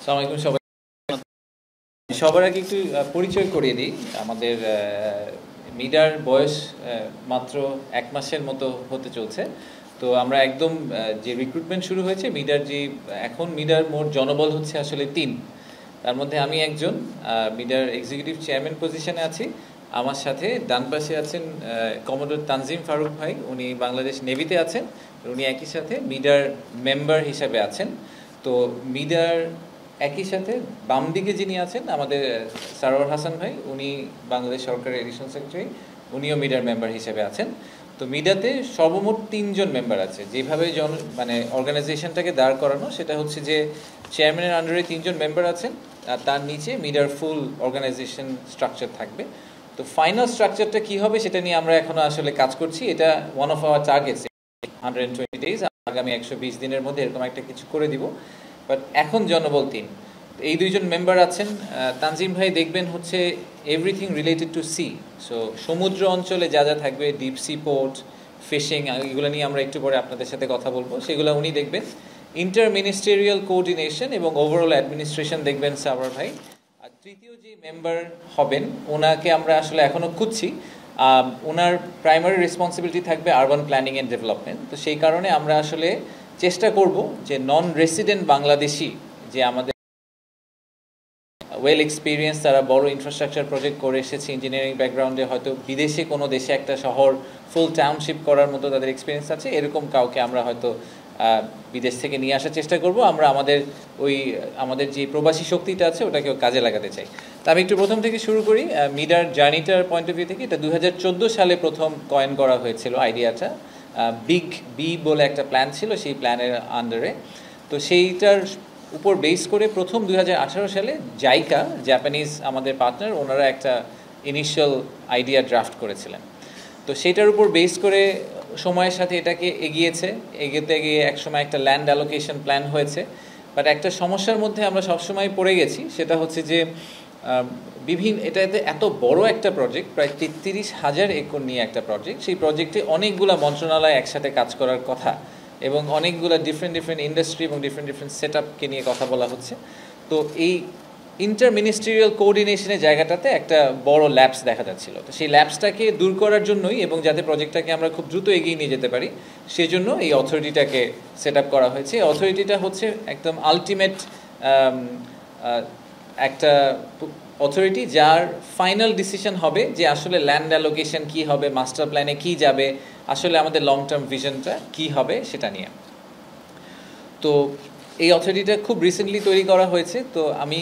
আসসালামু আলাইকুম সবাই। সবার আগে একটু পরিচয় করিয়ে দিই। আমাদের মিডার বয়স মাত্র 1 মাসের মতো হতে চলছে। তো আমরা একদম যে রিক্রুটমেন্ট শুরু হয়েছে মিডার এখন মিডার মোট জনবল হচ্ছে আসলে 3। তার মধ্যে আমি একজন মিডার এক্সিকিউটিভ চেয়ারম্যান পজিশনে আছি। আমার সাথে ডান পাশে আছেন কমোডোর তানজিম ফারুক ভাই, উনি বাংলাদেশ নেভিতে আছেন, উনি একই সাথে মিডার মেম্বার হিসাবে আছেন। তো মিডার একই সাথে বাম দিকে যিনি আছেন আমাদের সারোয়ার হাসান ভাই, উনি বাংলাদেশ সরকারের এডিশনাল সেক্রেটারি, উনিও মিডার মেম্বার হিসেবে আছেন। তো মিডাতে সর্বমোট 3 জন মেম্বার আছে। যেভাবে মানে অর্গানাইজেশনটাকে দাঁড় করানো সেটা হচ্ছে যে চেয়ারম্যানের আন্ডারে 3 জন মেম্বার আছেন, আর তার নিচে মিডার ফুল অর্গানাইজেশন স্ট্রাকচার থাকবে। তো ফাইনাল স্ট্রাকচারটা কি হবে সেটা নিয়ে আমরা এখনো আসলে কাজ করছি। এটা one of our targets, 120 days, আগামী 120 দিনের মধ্যে এরকম একটা কিছু করে দিব। বাট এখন জনবল 3। এই 2 জন মেম্বার আছেন। তানজিম ভাই দেখবেন হচ্ছে everything related to sea. So সমুদ্র অঞ্চলে যা যা থাকবে, ডিপ সি পোর্ট, ফিশিং, এগুলো নিয়ে আমরা একটু পরে আপনাদের সাথে কথা বলবো, সেগুলো উনি দেখবেন। ইন্টার মিনিস্টেরিয়াল কোঅর্ডিনেশন এবং ওভারঅল অ্যাডমিনিস্ট্রেশন দেখবেন সাবর ভাই। আর তৃতীয় যে মেম্বার হবেন ওনাকে আমরা আসলে এখনো খুঁজছি। ওনার প্রাইমারি রেসপন্সিবিলিটি থাকবে আরবান প্ল্যানিং অ্যান্ড ডেভেলপমেন্ট। তো সেই কারণে আমরা আসলে চেষ্টা করব যে নন রেসিডেন্ট বাংলাদেশি যে আমাদের ওয়েল এক্সপিরিয়েন্স, তারা বড় ইনফ্রাস্ট্রাকচার প্রজেক্ট করে এসেছে ইঞ্জিনিয়ারিং ব্যাকগ্রাউন্ডে, হয়তো বিদেশে কোনো দেশে একটা শহর ফুল টাউনশিপ করার মতো তাদের এক্সপিরিয়েন্স আছে, এরকম কাউকে আমরা হয়তো বিদেশ থেকে নিয়ে আসার চেষ্টা করব। আমরা আমাদের যে প্রবাসী শক্তিটা আছে ওটাকেও কাজে লাগাতে চাই। তা আমি একটু প্রথম থেকে শুরু করি। মিডার জার্নিটার পয়েন্ট অফ ভিউ থেকে এটা 2014 সালে প্রথম কয়েন করা হয়েছিল আইডিয়াটা। বিগ বি বলে একটা প্ল্যান ছিল সেই প্ল্যানের আন্ডারে। তো সেইটার উপর বেস করে প্রথম 2018 সালে জাইকা, জাপানিজ আমাদের পার্টনার, ওনারা একটা ইনিশিয়াল আইডিয়া ড্রাফট করেছিলেন। তো সেটার উপর বেস করে সময়ের সাথে এটাকে এগিয়ে গিয়ে একসময় একটা ল্যান্ড অ্যালোকেশন প্ল্যান হয়েছে। বাট একটা সমস্যার মধ্যে আমরা সবসময় পড়ে গেছি, সেটা হচ্ছে যে এটাতে এত বড় একটা প্রজেক্ট, প্রায় 33,000 একর নিয়ে একটা প্রজেক্ট। সেই প্রজেক্টে অনেকগুলো মন্ত্রণালয় একসাথে কাজ করার কথা এবং অনেকগুলো ডিফারেন্ট ইন্ডাস্ট্রি এবং ডিফারেন্ট সেট আপকে নিয়ে কথা বলা হচ্ছে। তো এই ইন্টার মিনিস্ট্রিয়াল কোঅর্ডিনেশনের জায়গাটাতে একটা বড় ল্যাপস দেখা যাচ্ছিল। তো সেই ল্যাপসটাকে দূর করার জন্যই এবং যাতে প্রজেক্টটাকে আমরা খুব দ্রুত এগিয়ে নিয়ে যেতে পারি সেজন্য এই অথরিটিটাকে সেট আপ করা হয়েছে। এই অথরিটিটা হচ্ছে একদম আলটিমেট একটা অথরিটি যার ফাইনাল ডিসিশন হবে যে আসলে ল্যান্ড অ্যালোকেশন কী হবে, মাস্টার প্ল্যানে কী যাবে, আসলে আমাদের লং টার্ম ভিশনটা কী হবে সেটা নিয়ে। তো এই অথরিটিটা খুব রিসেন্টলি তৈরি করা হয়েছে। তো আমি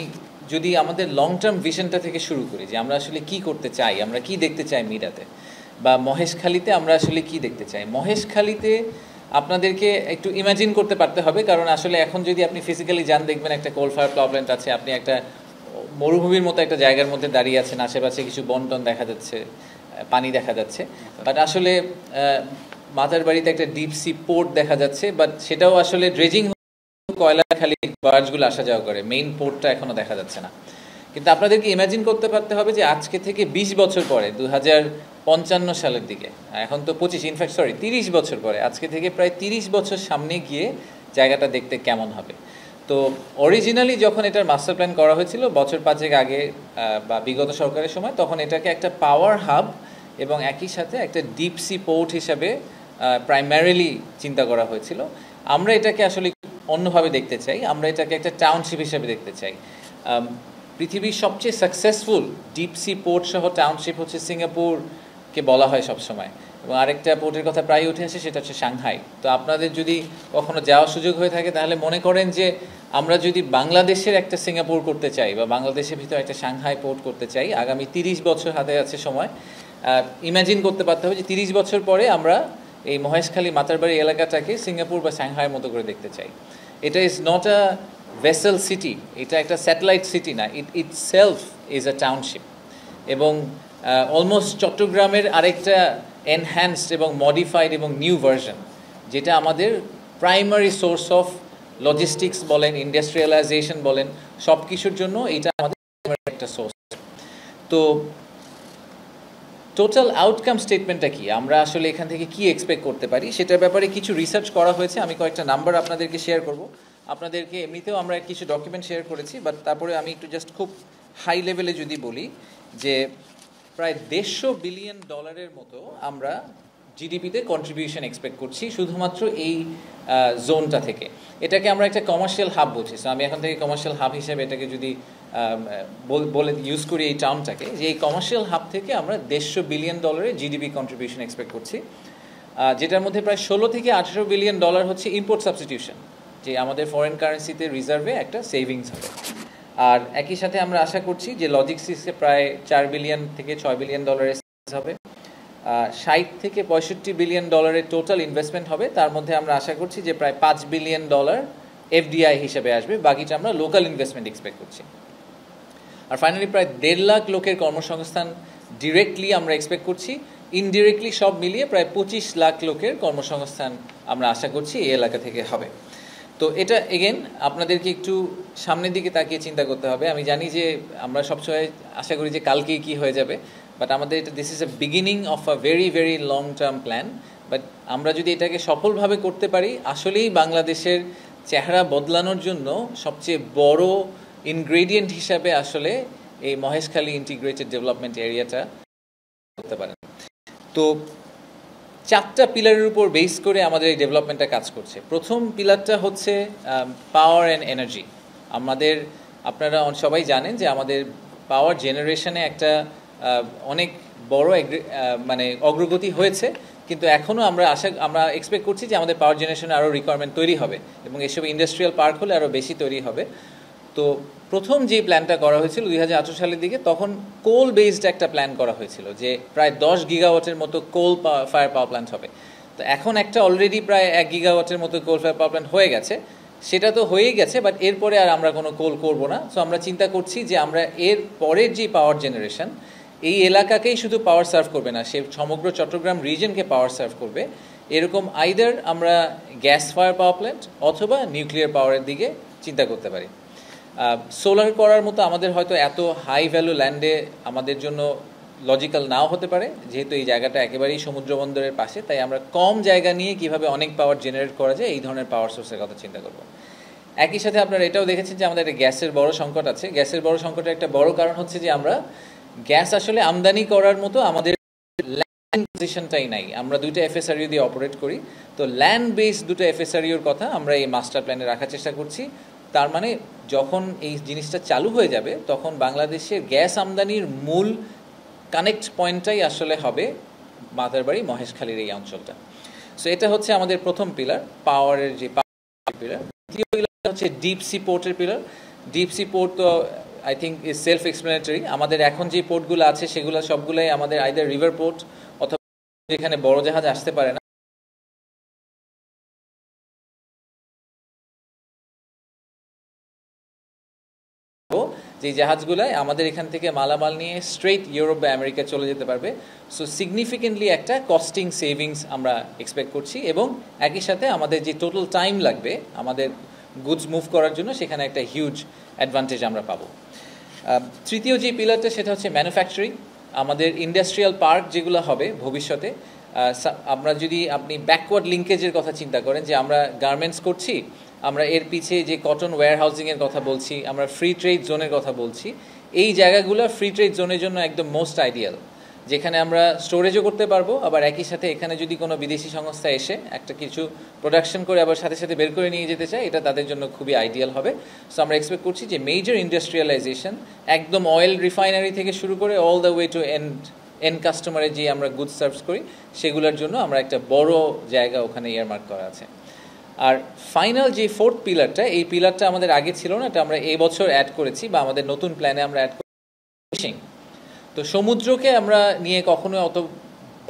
যদি আমাদের লং টার্ম ভিশনটা থেকে শুরু করি যে আমরা আসলে কি করতে চাই, আমরা কি দেখতে চাই মিডাতে বা মহেশখালীতে আমরা আসলে কি দেখতে চাই। মহেশখালীতে আপনাদেরকে একটু ইমাজিন করতে পারতে হবে, কারণ আসলে এখন যদি আপনি ফিজিক্যালি যান দেখবেন একটা কোল ফায়ার পাওয়ার প্ল্যান্ট আছে, আপনি একটা মরুভূমির মতো একটা জায়গার মধ্যে দাঁড়িয়ে আছেন, আশেপাশে কিছু বন্টন দেখা যাচ্ছে, পানি দেখা যাচ্ছে। বাট আসলে মাতার বাড়িতে একটা ডিপ সি পোর্ট দেখা যাচ্ছে, বাট সেটাও আসলে ড্রেজিং কয়লা খালি বার্জগুলো আসা যাওয়া করে, মেইন পোর্টটা এখনো দেখা যাচ্ছে না। কিন্তু আপনাদেরকে ইমাজিন করতে পারতে হবে যে আজকে থেকে 20 বছর পরে 2055 সালের দিকে, এখন তো 30 বছর পরে, আজকে থেকে প্রায় 30 বছর সামনে গিয়ে জায়গাটা দেখতে কেমন হবে। তো অরিজিনালি যখন এটার মাস্টার প্ল্যান করা হয়েছিল বছর 5 আগে বা বিগত সরকারের সময়, তখন এটাকে একটা পাওয়ার হাব এবং একই সাথে একটা ডিপ সি পোর্ট হিসাবে প্রাইমারিলি চিন্তা করা হয়েছিল। আমরা এটাকে আসলে অন্যভাবে দেখতে চাই, আমরা এটাকে একটা টাউনশিপ হিসেবে দেখতে চাই। পৃথিবীর সবচেয়ে সাকসেসফুল ডিপ সি পোর্ট সহ টাউনশিপ হচ্ছে সিঙ্গাপুরকে বলা হয় সবসময়, এবং আরেকটা পোর্টের কথা প্রায় উঠে আসে, সেটা হচ্ছে সাংহাই। তো আপনাদের যদি কখনো যাওয়ার সুযোগ হয়ে থাকে তাহলে মনে করেন যে আমরা যদি বাংলাদেশের একটা সিঙ্গাপুর করতে চাই বা বাংলাদেশের ভিতরে একটা সাংহাই পোর্ট করতে চাই, আগামী 30 বছর হাতে আছে সময়। ইমাজিন করতে পারতে হবে যে 30 বছর পরে আমরা এই মহেশখালী মাতারবাড়ি এলাকাটাকে সিঙ্গাপুর বা সাংহাইয়ের মতো করে দেখতে চাই। এটা is not a vessel city, এটা একটা স্যাটেলাইট সিটি না, ইট সেলফ ইজ আ টাউনশিপ। এবং অলমোস্ট চট্টগ্রামের আরেকটা এনহ্যান্সড এবং মডিফাইড এবং নিউ ভার্সন, যেটা আমাদের প্রাইমারি সোর্স অফ লজিস্টিক্স বলেন, ইন্ডাস্ট্রিয়ালাইজেশন বলেন, সব কিছুর জন্য এটা আমাদের একটা সোর্স। তো টোটাল আউটকাম স্টেটমেন্টটা কি, আমরা আসলে এখান থেকে কি এক্সপেক্ট করতে পারি সেটার ব্যাপারে কিছু রিসার্চ করা হয়েছে। আমি কয়েকটা নাম্বার আপনাদেরকে শেয়ার করব। আপনাদেরকে এমনিতেও আমরা কিছু ডকুমেন্ট শেয়ার করেছি, বাট তারপরে আমি একটু জাস্ট খুব হাই লেভেলে যদি বলি যে প্রায় $150 বিলিয়ন মতো আমরা জিডিপিতে কন্ট্রিবিউশন এক্সপেক্ট করছি শুধুমাত্র এই জোনটা থেকে। এটাকে আমরা একটা কমার্শিয়াল হাব বলছি। সো আমি এখন থেকে কমার্শিয়াল হাব হিসেবে এটাকে যদি বলে ইউজ করি এই টার্মটাকে, যে এই কমার্শিয়াল হাব থেকে আমরা $150 বিলিয়ন জিডিপি কন্ট্রিবিউশন এক্সপেক্ট করছি, যেটার মধ্যে প্রায় 16 থেকে 18 বিলিয়ন ডলার হচ্ছে ইম্পোর্ট সাবস্টিটিউশন, যে আমাদের ফরেন কারেন্সিতে রিজার্ভে একটা সেভিংস হবে। আর একই সাথে আমরা আশা করছি যে লজিস্টিক্সে প্রায় 4 বিলিয়ন থেকে 6 বিলিয়ন ডলারের হবে, 60 থেকে 65 বিলিয়ন ডলারের টোটাল ইনভেস্টমেন্ট হবে। তার মধ্যে আমরা আশা করছি যে প্রায় $5 বিলিয়ন এফডিআই হিসেবে আসবে, বাকিটা আমরা লোকাল ইনভেস্টমেন্ট এক্সপেক্ট করছি। আর ফাইনালি প্রায় 1.5 লাখ লোকের কর্মসংস্থান ডিরেক্টলি আমরা এক্সপেক্ট করছি, ইনডিরেক্টলি সব মিলিয়ে প্রায় 25 লাখ লোকের কর্মসংস্থান আমরা আশা করছি এই এলাকা থেকে হবে। তো এটা এগেন আপনাদেরকে একটু সামনের দিকে তাকিয়ে চিন্তা করতে হবে। আমি জানি যে আমরা সবসময় আশা করি যে কালকেই কি হয়ে যাবে, বাট আমাদের এটা this is a beginning of a very very long term plan. But আমরা যদি এটাকে সফলভাবে করতে পারি, আসলেই বাংলাদেশের চেহারা বদলানোর জন্য সবচেয়ে বড় ইনগ্রেডিয়েন্ট হিসাবে আসলে এই মহেশখালী ইন্টিগ্রেটেড ডেভেলপমেন্ট এরিয়াটা করতে পারেন। তো 4টা পিলারের উপর বেস করে আমাদের এই ডেভেলপমেন্টটা কাজ করছে। প্রথম পিলারটা হচ্ছে পাওয়ার অ্যান্ড এনার্জি। আপনারা সবাই জানেন যে আমাদের পাওয়ার জেনারেশনে একটা অনেক বড় মানে অগ্রগতি হয়েছে, কিন্তু এখনও আমরা এক্সপেক্ট করছি যে আমাদের পাওয়ার জেনারেশনে আরও রিকোয়ারমেন্ট তৈরি হবে এবং এসব ইন্ডাস্ট্রিয়াল পার্ক হলে আরও বেশি তৈরি হবে। তো প্রথম যে প্ল্যানটা করা হয়েছিল 2018 সালের দিকে, তখন কোল বেসড একটা প্ল্যান করা হয়েছিল যে প্রায় 10 গিগাওয়াটের মতো কোল ফায়ার পাওয়ার প্ল্যান্ট হবে। তো এখন একটা অলরেডি প্রায় 1 গিগাওয়াটের মতো কোল ফায়ার পাওয়ার প্ল্যান্ট হয়ে গেছে, সেটা তো হয়েই গেছে, বাট এরপরে আর আমরা কোনো কোল করব না। সো আমরা চিন্তা করছি যে আমরা এর পরের যে পাওয়ার জেনারেশন এই এলাকাকেই শুধু পাওয়ার সার্ভ করবে না, সে সমগ্র চট্টগ্রাম রিজনকে পাওয়ার সার্ভ করবে। এরকম আইদার আমরা গ্যাস ফায়ার পাওয়ার প্ল্যান্ট অথবা নিউক্লিয়ার পাওয়ারের দিকে চিন্তা করতে পারি। সোলার করার মতো আমাদের হয়তো এত হাই ভ্যালু ল্যান্ডে আমাদের জন্য লজিক্যাল নাও হতে পারে, যেহেতু এই জায়গাটা একেবারেই সমুদ্র বন্দরের পাশে, তাই আমরা কম জায়গা নিয়ে কিভাবে অনেক পাওয়ার জেনারেট করা যায় এই ধরনের পাওয়ার সোর্সের কথা চিন্তা করব। একই সাথে আপনারা এটাও দেখেছেন যে আমাদের একটা গ্যাসের বড় সংকট আছে। গ্যাসের বড় সংকটের একটা বড় কারণ হচ্ছে যে আমরা গ্যাস আসলে আমদানি করার মতো আমাদের ল্যান্ড পজিশনটাই নাই। আমরা 2টা এফএসআরইউ দিয়ে অপারেট করি, তো ল্যান্ড বেস 2টা এফএসআরইউর কথা আমরা এই মাস্টার প্ল্যানে রাখার চেষ্টা করছি। তার মানে যখন এই জিনিসটা চালু হয়ে যাবে তখন বাংলাদেশের গ্যাস আমদানির মূল কানেক্ট পয়েন্টটাই আসলে হবে মাদারবাড়ি মহেশখালীর এই অঞ্চলটা। সো এটা হচ্ছে আমাদের প্রথম পিলার, পাওয়ারের যে পিলার। দ্বিতীয় পিলার হচ্ছে ডিপ সি পোর্টের পিলার। ডিপ সি পোর্ট তো I think is self explanatory. আমাদের এখন যে পোর্টগুলো আছে সেগুলো সবগুলোই আমাদের আইদার রিভার পোর্ট অথবা যেখানে বড় জাহাজ আসতে পারে না, যে জাহাজগুলোয় আমাদের এখান থেকে মালামাল নিয়ে স্ট্রেট ইউরোপ বা আমেরিকা চলে যেতে পারবে। সো সিগনিফিকেন্টলি একটা কস্টিং সেভিংস আমরা এক্সপেক্ট করছি, এবং একই সাথে আমাদের যে টোটাল টাইম লাগবে আমাদের গুডস মুভ করার জন্য সেখানে একটা হিউজ অ্যাডভান্টেজ আমরা পাবো। তৃতীয় যে পিলারটা সেটা হচ্ছে ম্যানুফ্যাকচারিং। আমাদের ইন্ডাস্ট্রিয়াল পার্ক যেগুলো হবে ভবিষ্যতে, আমরা যদি আপনি ব্যাকওয়ার্ড লিঙ্কেজের কথা চিন্তা করেন যে আমরা গার্মেন্টস করছি, আমরা এর পিছে যে কটন ওয়্যার হাউজিংয়ের কথা বলছি, আমরা ফ্রি ট্রেড জোনের কথা বলছি, এই জায়গাগুলো ফ্রি ট্রেড জোনের জন্য একদম মোস্ট আইডিয়াল, যেখানে আমরা স্টোরেজও করতে পারবো, আবার একই সাথে এখানে যদি কোনো বিদেশি সংস্থা এসে একটা কিছু প্রোডাকশন করে আবার সাথে সাথে বের করে নিয়ে যেতে চায়, এটা তাদের জন্য খুবই আইডিয়াল হবে। সো আমরা এক্সপেক্ট করছি যে মেজর ইন্ডাস্ট্রিয়ালাইজেশন একদম অয়েল রিফাইনারি থেকে শুরু করে all the way to end কাস্টমারে যে আমরা গুডস সার্ভিস করি সেগুলোর জন্য আমরা একটা বড় জায়গা ওখানে ইয়ারমার্ক করা আছে। আর ফাইনাল যে ফোর্থ পিলারটা, এই পিলারটা আমাদের আগে ছিল না, এটা আমরা এই বছর অ্যাড করেছি বা আমাদের নতুন প্ল্যানে আমরা অ্যাড করেছি, ফিশিং। তো সমুদ্রকে আমরা নিয়ে কখনো অত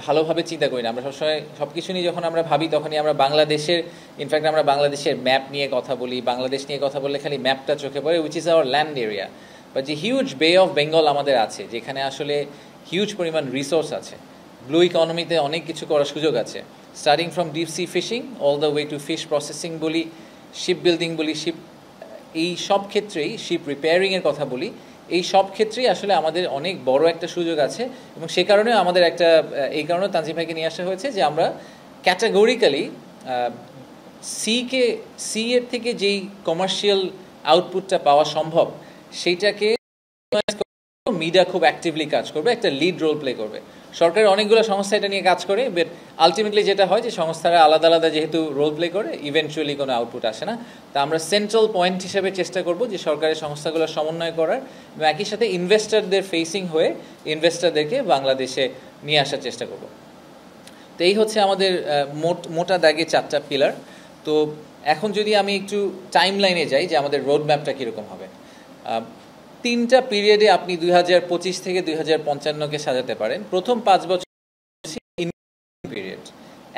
ভালোভাবে চিন্তা করি না। আমরা সবসময় সব কিছু নিয়ে যখন আমরা ভাবি তখনই আমরা বাংলাদেশের, ইনফ্যাক্ট আমরা বাংলাদেশের ম্যাপ নিয়ে কথা বলি, বাংলাদেশ নিয়ে কথা বললে খালি ম্যাপটা চোখে পড়ে, which is our land area. বা যে হিউজ বে অফ বেঙ্গল আমাদের আছে, যেখানে আসলে হিউজ পরিমাণ রিসোর্স আছে, ব্লু ইকোনমিতে অনেক কিছু করার সুযোগ আছে, starting from deep sea fishing all the way to fish processing বলি, শিপ বিল্ডিং বলি, এই সব ক্ষেত্রেই শিপ রিপেয়ারিংয়ের কথা বলি, এই সব ক্ষেত্রেই আসলে আমাদের অনেক বড় একটা সুযোগ আছে। এবং সে কারণে আমাদের এই কারণে তানজিম ভাইকে নিয়ে আসা হয়েছে যে আমরা ক্যাটাগরিক্যালি সি এর থেকে যেই কমার্শিয়াল আউটপুটটা পাওয়া সম্ভব সেইটাকে মিডিয়া খুব অ্যাক্টিভলি কাজ করবে, একটা লিড রোল প্লে করবে। সরকারের অনেকগুলো সংস্থা এটা নিয়ে কাজ করে, বাট আলটিমেটলি যেটা হয় যে সংস্থারা আলাদা আলাদা যেহেতু রোল প্লে করে, ইভেনচুয়ালি কোনো আউটপুট আসে না। তা আমরা সেন্ট্রাল পয়েন্ট হিসেবে চেষ্টা করব যে সরকারের সংস্থাগুলো সমন্বয় করার এবং একই সাথে ইনভেস্টরদের ফেসিং হয়ে ইনভেস্টরদেরকে বাংলাদেশে নিয়ে আসার চেষ্টা করব। তো এই হচ্ছে আমাদের মোটা দাগে 4টা পিলার। তো এখন যদি আমি একটু টাইম লাইনে যাই যে আমাদের রোড ম্যাপটা কীরকম হবে, 3টা পিরিয়ডে আপনি 2025 থেকে 2055কে সাজাতে পারেন। প্রথম 5 বছর পিরিয়ড,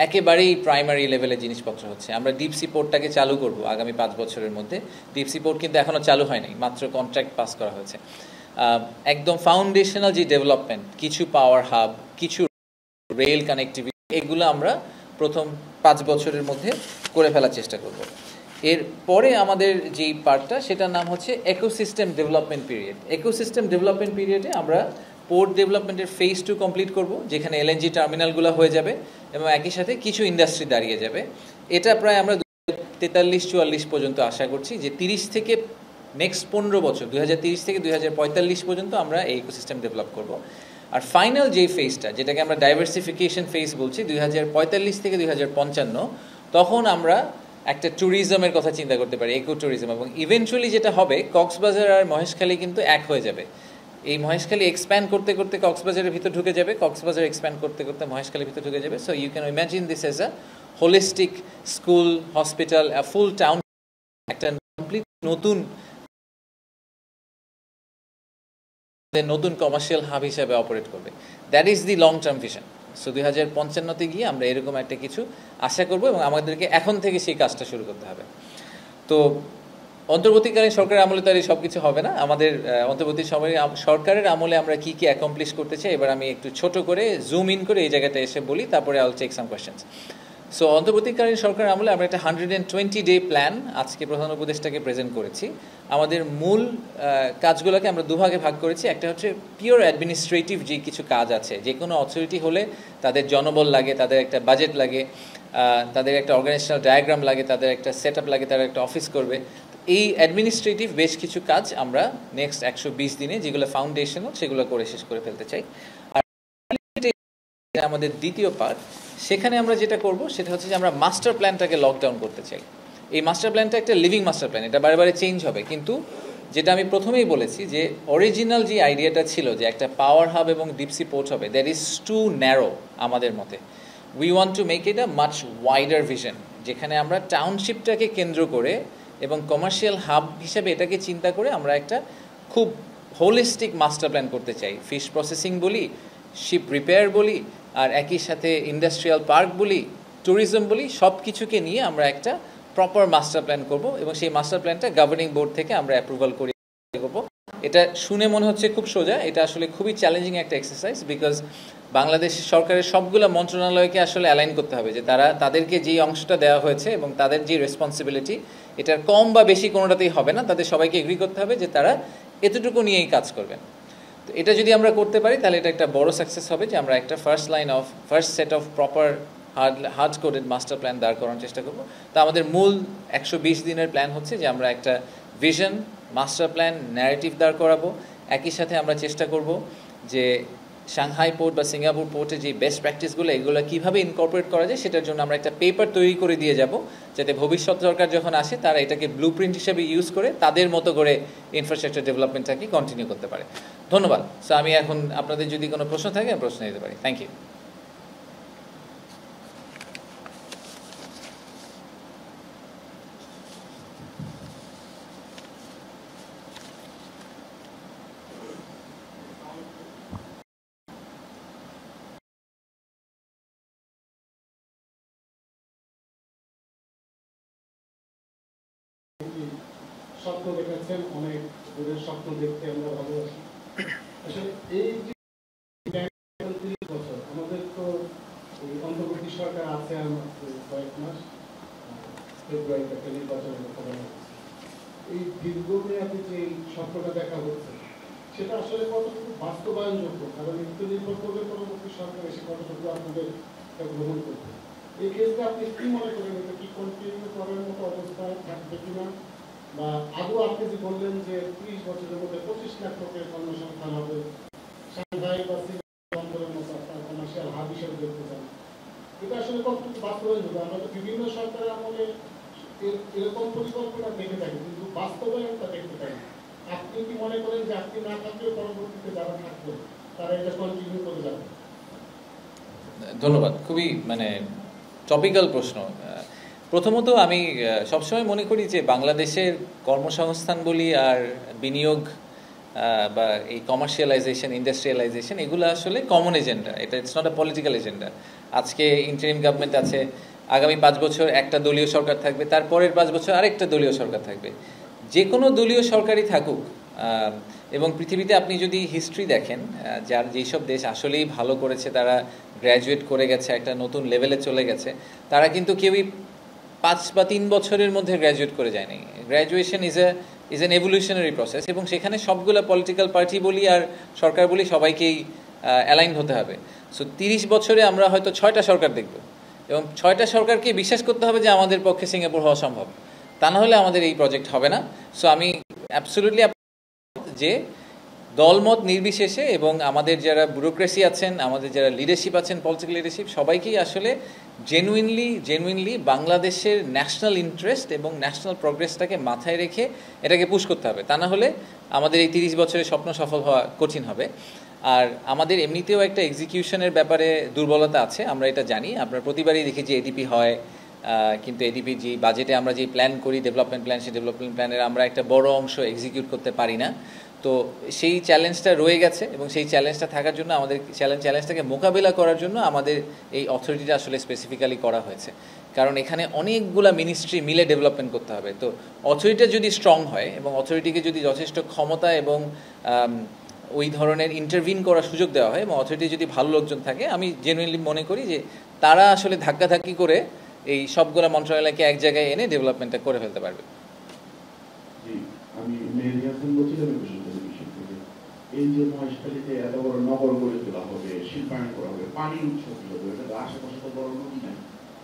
একেবারেই প্রাইমারি লেভেলের জিনিসপত্র হচ্ছে। আমরা ডিপসি পোর্টটাকে চালু করব আগামী 5 বছরের মধ্যে। ডিপসি পোর্ট কিন্তু এখনও চালু হয় নাই, মাত্র কন্ট্রাক্ট পাস করা হয়েছে। একদম ফাউন্ডেশনাল যে ডেভেলপমেন্ট, কিছু পাওয়ার হাব, কিছু রেল কানেক্টিভিটি, এগুলো আমরা প্রথম 5 বছরের মধ্যে করে ফেলার চেষ্টা করব। এর পরে আমাদের যেই পার্টটা, সেটার নাম হচ্ছে ecosystem development period. Ecosystem development পিরিয়ডে আমরা পোর্ট ডেভেলপমেন্টের ফেজ 2 কমপ্লিট করব, যেখানে এলএনজি টার্মিনালগুলো হয়ে যাবে এবং একই সাথে কিছু ইন্ডাস্ট্রি দাঁড়িয়ে যাবে। এটা প্রায় আমরা 2043-44 পর্যন্ত আশা করছি যে 30 থেকে নেক্সট 15 বছর 2030 থেকে 2045 পর্যন্ত আমরা এই ইকোসিস্টেম ডেভেলপ করব। আর ফাইনাল যে ফেজটা, যেটাকে আমরা ডাইভার্সিফিকেশন ফেজ বলছি, 2045 থেকে 2055, তখন আমরা একটা ট্যুরিজমের কথা চিন্তা করতে পারি, ইকো ট্যুরিজম। এবং ইভেনচুয়ালি যেটা হবে, কক্সবাজার আর মহেশখালী কিন্তু এক হয়ে যাবে। এই মহেশখালী এক্সপ্যান্ড করতে করতে কক্সবাজারের ভিতর ঢুকে যাবে, কক্সবাজার এক্সপ্যান্ড করতে করতে মহেশখালীর ভিতর ঢুকে যাবে। So you can imagine this as a holistic school, hospital, a full town, একটা কমপ্লিট নতুন কমার্শিয়াল হাব হিসাবে অপারেট করবে। That is the long term vision. So 2055-তে গিয়ে আমরা এরকম একটা কিছু আশা করব এবং আমাদেরকে এখন থেকে সেই কাজটা শুরু করতে হবে। তো অন্তর্বর্তীকালীন সরকারের আমলে তো আর সব কিছু হবে না। আমাদের অন্তর্বর্তী সময়ে সরকারের আমলে আমরা কি কি অ্যাকমপ্লিশ করতে চাই, এবার আমি একটু ছোট করে জুম ইন করে এই জায়গাটা এসে বলি, তারপরে I will take some questions. So অন্তর্বর্তীকালীন সরকারের আমলে আমরা একটা 120-ডে প্ল্যান আজকে প্রধান উপদেষ্টাকে প্রেজেন্ট করেছি। আমাদের মূল কাজগুলোকে আমরা দুভাগে ভাগ করেছি। একটা হচ্ছে পিওর অ্যাডমিনিস্ট্রেটিভ যে কিছু কাজ আছে, যে কোনো অথরিটি হলে তাদের জনবল লাগে, তাদের একটা বাজেট লাগে, তাদের একটা অর্গানাইজেশনাল ডায়াগ্রাম লাগে, তাদের একটা সেট আপ লাগে, তারা একটা অফিস করবে। এই অ্যাডমিনিস্ট্রেটিভ বেশ কিছু কাজ আমরা নেক্সট 120 দিনে, যেগুলো ফাউন্ডেশনাল, সেগুলো করে শেষ করে ফেলতে চাই। আর আমাদের দ্বিতীয় পার্ট, সেখানে আমরা যেটা করব সেটা হচ্ছে যে আমরা মাস্টার প্ল্যানটাকে লকডাউন করতে চাই। এই মাস্টার প্ল্যানটা একটা লিভিং মাস্টার প্ল্যান, এটা বারে বারে চেঞ্জ হবে, কিন্তু যেটা আমি প্রথমেই বলেছি যে অরিজিনাল যে আইডিয়াটা ছিল যে একটা পাওয়ার হাব এবং ডিপসি পোর্ট হবে, দ্যাট ইজ টু ন্যারো আমাদের মতে। We want to make it a much wider vision, যেখানে আমরা টাউনশিপটাকে কেন্দ্র করে এবং কমার্শিয়াল হাব হিসেবে এটাকে চিন্তা করে আমরা একটা খুব হোলিস্টিক মাস্টার প্ল্যান করতে চাই। ফিশ প্রসেসিং বলি, শিপ রিপেয়ার বলি, আর একই সাথে ইন্ডাস্ট্রিয়াল পার্ক বলি, ট্যুরিজম বলি, সব কিছুকে নিয়ে আমরা একটা প্রপার মাস্টার প্ল্যান করব এবং সেই মাস্টার প্ল্যানটা গভর্নিং বোর্ড থেকে আমরা অ্যাপ্রুভাল করে করব। এটা শুনে মনে হচ্ছে খুব সোজা, এটা আসলে খুবই চ্যালেঞ্জিং একটা এক্সারসাইজ, বিকজ বাংলাদেশ সরকারের সবগুলো মন্ত্রণালয়কে আসলে অ্যালাইন করতে হবে যে তাদেরকে যেই অংশটা দেওয়া হয়েছে এবং তাদের যে রেসপন্সিবিলিটি, এটার কম বা বেশি কোনোটাতেই হবে না, তাদের সবাইকে এগ্রি করতে হবে যে তারা এতটুকু নিয়েই কাজ করবেন। তো এটা যদি আমরা করতে পারি তাহলে এটা একটা বড় সাকসেস হবে যে আমরা একটা first set of proper hard coded master plan দাঁড় করানোর চেষ্টা করব। তো আমাদের মূল 120 দিনের প্ল্যান হচ্ছে যে আমরা একটা ভিশন, মাস্টার প্ল্যান, ন্যারেটিভ দাঁড় করাবো। একই সাথে আমরা চেষ্টা করব যে সাংহাই পোর্ট বা সিঙ্গাপুর পোর্টে যে বেস্ট প্র্যাকটিসগুলো, এগুলো কীভাবে ইনকর্পোরেট করা যায় সেটার জন্য আমরা একটা পেপার তৈরি করে দিয়ে যাব, যাতে ভবিষ্যৎ সরকার যখন আসে তারা এটাকে ব্লুপ্রিন্ট হিসেবে ইউজ করে তাদের মতো করে ইনফ্রাস্ট্রাকচার ডেভেলপমেন্টটাকে কন্টিনিউ করতে পারে। ধন্যবাদ। সো আমি এখন আপনাদের যদি কোনো প্রশ্ন থাকে আমি প্রশ্ন দিতে পারি। Thank you. স্বপ্ন দেখাচ্ছেন, অনেক দূরের স্বপ্ন দেখতে আমরা ভালোবাসি। আসলে এই যে 30 বছর আমাদের তো অন্তর্বর্তী সরকার আছে আর মাত্র কয়েক মাস, ফেব্রুয়ারিতে একটা নির্বাচনের কথা বলা হচ্ছে। এই দীর্ঘমেয়াদী যে স্বপ্নটা দেখা হচ্ছে সেটা আসলে কতটুকু বাস্তবায়নযোগ্য, কারণ একটু নির্ভর করবে পরবর্তী সরকার এসে কতটুকু আপনাদের গ্রহণ করবে। এই ক্ষেত্রে আপনি কি মনে করেন, এটা কি কন্টিনিউ করার মতো অবস্থা থাকবে কিনা, বা আদৌ আপনি যে বললেন যে 30 বছরের মধ্যে 25 লাখ লোকের কর্মসংস্থান হবে, সাংঘাই বা সিঙ্গাপুরের মতো আপনার কমার্শিয়াল হাব হিসেবে দেখতে চান, এটা আসলে কতটুকু বাস্তবায়ন হবে? আমরা তো বিভিন্ন সরকারের আমলে এরকম পরিকল্পনা দেখে থাকি, কিন্তু বাস্তবায়নটা দেখতে পাই না। আপনি কি মনে করেন যে আপনি না থাকলেও পরবর্তীতে যারা থাকবে তারা এটা কন্টিনিউ করে যাবে? ধন্যবাদ, খুবই টপিক্যাল প্রশ্ন। প্রথমত আমি সবসময় মনে করি যে বাংলাদেশের কর্মসংস্থান বলি আর বিনিয়োগ বা এই কমার্শিয়ালাইজেশন, ইন্ডাস্ট্রিয়ালাইজেশন, এগুলো আসলে কমন এজেন্ডা। এটা it's not a political agenda. আজকে ইন্টারিম গভর্নমেন্ট আছে, আগামী 5 বছর একটা দলীয় সরকার থাকবে, তারপরের 5 বছর আরেকটা দলীয় সরকার থাকবে। যে কোনো দলীয় সরকারই থাকুক, এবং পৃথিবীতে আপনি যদি হিস্ট্রি দেখেন, যার যেসব দেশ আসলেই ভালো করেছে, তারা গ্র্যাজুয়েট করে গেছে, একটা নতুন লেভেলে চলে গেছে, তারা কিন্তু কেউই 5 বা 3 বছরের মধ্যে গ্র্যাজুয়েট করে যায়নি। Graduation is an evolutionary process, এবং সেখানে সবগুলো পলিটিক্যাল পার্টি বলি আর সরকার বলি সবাইকেই অ্যালাইন হতে হবে। সো 30 বছরে আমরা হয়তো 6টা সরকার দেখব, এবং 6টা সরকারকে বিশ্বাস করতে হবে যে আমাদের পক্ষে সিঙ্গাপুর হওয়া সম্ভব, তা না হলে আমাদের এই প্রজেক্ট হবে না। সো আমি অ্যাবসলিউটলি যে দলমত নির্বিশেষে, এবং আমাদের যারা ব্যুরোক্রেসি আছেন, আমাদের যারা লিডারশিপ আছেন, পলিটিক্যাল লিডারশিপ, সবাইকেই আসলে জেনুইনলি বাংলাদেশের ন্যাশনাল ইন্টারেস্ট এবং ন্যাশনাল প্রগ্রেসটাকে মাথায় রেখে এটাকে পুশ করতে হবে, তা না হলে আমাদের এই 30 বছরের স্বপ্ন সফল হওয়া কঠিন হবে। আর আমাদের এমনিতেও একটা এক্সিকিউশনের ব্যাপারে দুর্বলতা আছে, আমরা এটা জানি। আমরা প্রতিবারই দেখি যে এডিপি হয়, কিন্তু এডিপি যে বাজেটে আমরা যে প্ল্যান করি, ডেভেলপমেন্ট প্ল্যান, সেই ডেভেলপমেন্ট প্ল্যানের আমরা একটা বড় অংশ এক্সিকিউট করতে পারি না। তো সেই চ্যালেঞ্জটা রয়ে গেছে, এবং সেই চ্যালেঞ্জটা থাকার জন্য আমাদের চ্যালেঞ্জটাকে মোকাবিলা করার জন্য আমাদের এই অথরিটিটা আসলে স্পেসিফিক্যালি করা হয়েছে। কারণ এখানে অনেকগুলা মিনিস্ট্রি মিলে ডেভেলপমেন্ট করতে হবে। তো অথরিটিটা যদি স্ট্রং হয়, এবং অথরিটিকে যদি যথেষ্ট ক্ষমতা এবং ওই ধরনের ইন্টারভিন করার সুযোগ দেওয়া হয়, এবং অথরিটি যদি ভালো লোকজন থাকে, আমি জেনুইনলি মনে করি যে তারা আসলে ধাক্কাধাক্কি করে এই সবগুলা মন্ত্রণালয়কে এক জায়গায় এনে ডেভেলপমেন্টটা করে ফেলতে পারবে। আমি মেহেদী হাসান বলছিলাম এই যে মহেশখালীতে এত বড় নগর গড়ে তোলা হবে, শিল্পায়ন করা হবে, পানির উৎস কি হবে? এটা আশেপাশে তো বড় নদী নাই,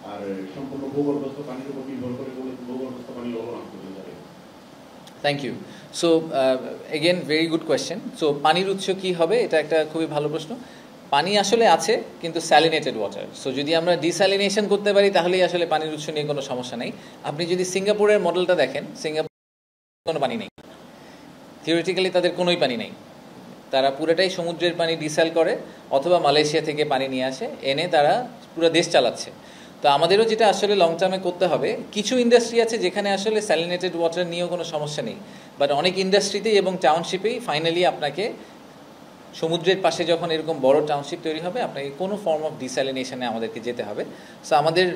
আর সম্পূর্ণ ভূগর্ভস্থ পানির উপর নির্ভর করে ভূগর্ভস্থ পানি লবণাক্ত হয়ে যাবে। Thank you. So again very good question. So পানির উৎস কি হবে, এটা একটা খুবই ভালো প্রশ্ন। পানি আসলে আছে, কিন্তু স্যালিনেটেড ওয়াটার। সো যদি আমরা ডিস্যালিনেশন করতে পারি, তাহলেই আসলে পানির উৎস নিয়ে কোনো সমস্যা নেই। আপনি যদি সিঙ্গাপুরের মডেলটা দেখেন, সিঙ্গাপুর কোনো পানি নেই, থিওরিটিক্যালি তাদের কোনোই পানি নেই। তারা পুরোটাই সমুদ্রের পানি ডিস্যাল করে, অথবা মালয়েশিয়া থেকে পানি নিয়ে আসে, এনে তারা পুরো দেশ চালাচ্ছে। তো আমাদেরও যেটা আসলে লং টার্মে করতে হবে, কিছু ইন্ডাস্ট্রি আছে যেখানে আসলে স্যালিনেটেড ওয়াটার নিয়েও কোনো সমস্যা নেই, বাট অনেক ইন্ডাস্ট্রিতেই এবং টাউনশিপেই ফাইনালি আপনাকে সমুদ্রের পাশে যখন এরকম বড় টাউনশিপ তৈরি হবে, আপনাকে কোনো ফর্ম অফ ডিস্যালিনেশনে আমাদেরকে যেতে হবে। সো আমাদের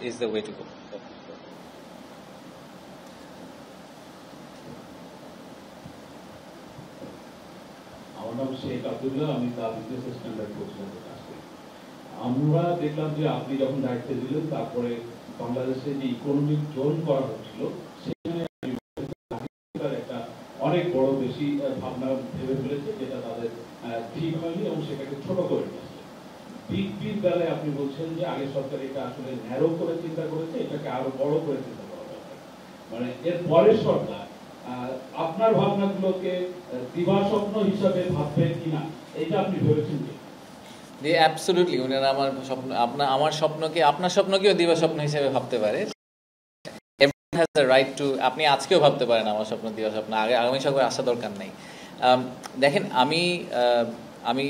is the way to go. আমার নাম শেখ আব্দুল্লাহ, আমি তা বিজনেস স্ট্যান্ডার্ড করছিলাম। আমরা দেখলাম যে আপনি যখন দায়িত্বে দিলেন, তারপরে বাংলাদেশে যে ইকোনমিক জোন করা হচ্ছিল, সেখানে একটা অনেক বড় বেশি ভাবনা ভেবে ফেলেছে, যেটা তাদের ঠিক হয়নি, এবং সেটাকে ছোট করে দিয়েছে। বিগ বেলায় আপনি বলছেন যে আগের সরকার এটা আসলে ন্যারো করে চিন্তা করেছে, এটাকে আরো বড় করে চিন্তা করা দরকার। মানে এর পরের সরকার আপনার ভাবনাগুলোকে দিবাস্বপ্ন হিসাবে ভাববে কিনা, এটা আপনি ভেবেছেন কি? অ্যাবসলিউটলি, ওনারা আমার স্বপ্ন, আমার স্বপ্নকে, আপনার স্বপ্নকেও দিবা স্বপ্ন হিসেবে ভাবতে পারে। Everyone has the right two, আপনি আজকেও ভাবতে পারেন আমার স্বপ্ন দিবা স্বপ্ন, আগামী সকালে আসা দরকার নেই। দেখেন, আমি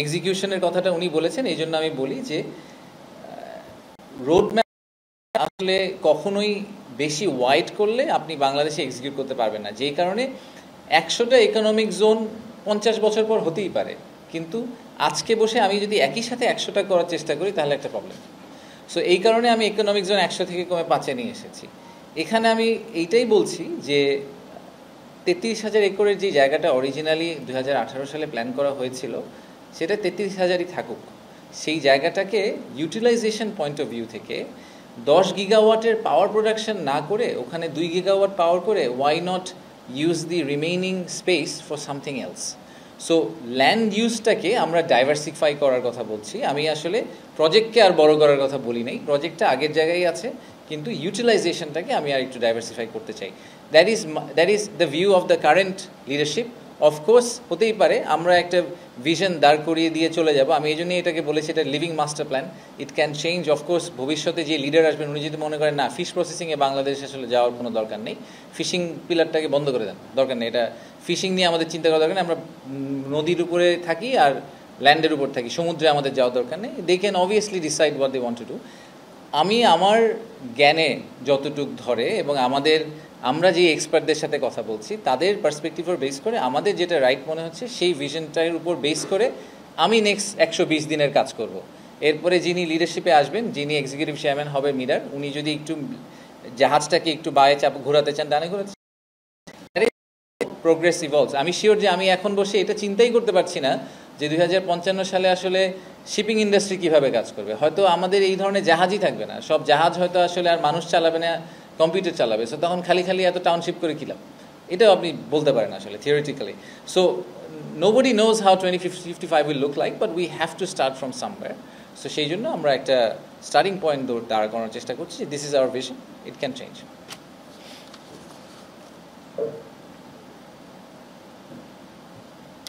এক্সিকিউশনের কথাটা উনি বলেছেন, এই জন্য আমি বলি যে রোড ম্যাপ আসলে কখনোই বেশি ওয়াইড করলে আপনি বাংলাদেশে এক্সিকিউট করতে পারবেন না। যেই কারণে 100টা ইকোনমিক জোন 50 বছর পর হতেই পারে, কিন্তু আজকে বসে আমি যদি একই সাথে 100টা করার চেষ্টা করি, তাহলে একটা প্রবলেম। সো এই কারণে আমি ইকোনমিক জোন 100 থেকে কমে 5-এ নিয়ে এসেছি। এখানে আমি এইটাই বলছি যে 33,000 একরের যে জায়গাটা অরিজিনালি 2018 সালে প্ল্যান করা হয়েছিল, সেটা 33,000ই থাকুক। সেই জায়গাটাকে ইউটিলাইজেশন পয়েন্ট অফ ভিউ থেকে 10 গিগাওয়াটের পাওয়ার প্রোডাকশন না করে ওখানে 2 গিগাওয়াট পাওয়ার করে, why not use the remaining space for something else. So land ইউজটাকে আমরা ডাইভার্সিফাই করার কথা বলছি, আমি আসলে প্রজেক্টকে আর বড় করার কথা বলি নাই, প্রজেক্টটা আগের জায়গায় আছে কিন্তু ইউটিলাইজেশনটাকে আমি আর একটু ডাইভার্সিফাই করতে চাই। That is the view of the current leadership. Of course হতেই পারে আমরা একটা ভিশন দাঁড় করিয়ে দিয়ে চলে যাব, আমি এই জন্যই এটাকে বলেছি এটা living master plan, it can change. Of course ভবিষ্যতে যে লিডার আসবেন উনি যদি মনে করেন না ফিশ প্রসেসিংয়ে বাংলাদেশ আসলে যাওয়ার কোনো দরকার নেই, ফিশিং পিলারটাকে বন্ধ করে দেন, দরকার নেই, এটা ফিশিং নিয়ে আমাদের চিন্তা করা দরকার নেই, আমরা নদীর উপরে থাকি আর ল্যান্ডের উপর থাকি, সমুদ্রে আমাদের যাওয়ার দরকার নেই, they can obviously decide what they want to do. আমি আমার জ্ঞানে যতটুক ধরে এবং আমরা যে এক্সপার্টদের সাথে কথা বলছি তাদের পার্সপেক্টিভের বেস করে আমাদের যেটা রাইট মনে হচ্ছে সেই ভিশনটার উপর বেস করে আমি নেক্সট 120 দিনের কাজ করব। এরপরে যিনি লিডারশিপে আসবেন, যিনি এক্সিকিউটিভ চেয়ারম্যান হবে মিডার, উনি যদি একটু জাহাজটাকে একটু বায়ে চাপ ঘোরাতে চান, ডানে ঘোরাতে প্রোগ্রেস ইভলভস। আমি শিওর যে আমি এখন বসে এটা চিন্তাই করতে পারছি না যে 2055 সালে আসলে শিপিং ইন্ডাস্ট্রি কীভাবে কাজ করবে। হয়তো আমাদের এই ধরনের জাহাজই থাকবে না, সব জাহাজ হয়তো আসলে আর মানুষ চালাবে না, কম্পিউটার চালাবে। সো তখন খালি এত টাউনশিপ করে কিলাম, এটাও আপনি বলতে পারেন আসলে theoretically. So nobody knows how 2055 will look like, but we have to start from somewhere. So সেই জন্য আমরা একটা স্টার্টিং পয়েন্ট দাঁড় করানোর চেষ্টা করছি, this is our vision, it can change.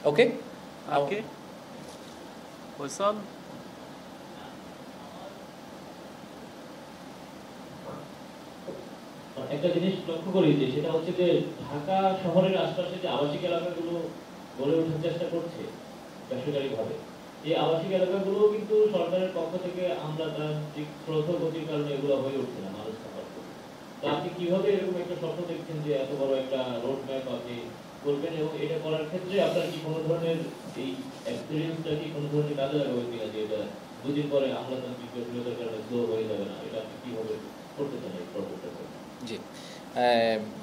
Okay okay Faisal, একটা জিনিস লক্ষ্য করি যে সেটা হচ্ছে যে ঢাকা শহরের আশপাশে যে আবাসিক এলাকাগুলো গড়ে ওঠার চেষ্টা করছে বেসরকারিভাবে, এই আবাসিক এলাকাগুলো কিন্তু সরকারের পক্ষ থেকে আমরা তার ঠিক প্রথগতির কারণে এগুলো হয়ে উঠছে না, মানুষ থাকার। তো আপনি কিভাবে এরকম একটা স্বপ্ন দেখছেন যে এত বড় একটা রোড ম্যাপ আপনি করবেন, এবং এটা করার ক্ষেত্রে আপনার কি কোনো ধরনের এই এক্সপিরিয়েন্সটা কি কোনো ধরনের কাজে লাগাবে কিনা, যে এটা দুদিন পরে আমলাতান্ত্রিক জটিলতার কারণে স্লো হয়ে যাবে না, এটা আপনি কিভাবে করতে চান এই প্রজেক্টটা? জি,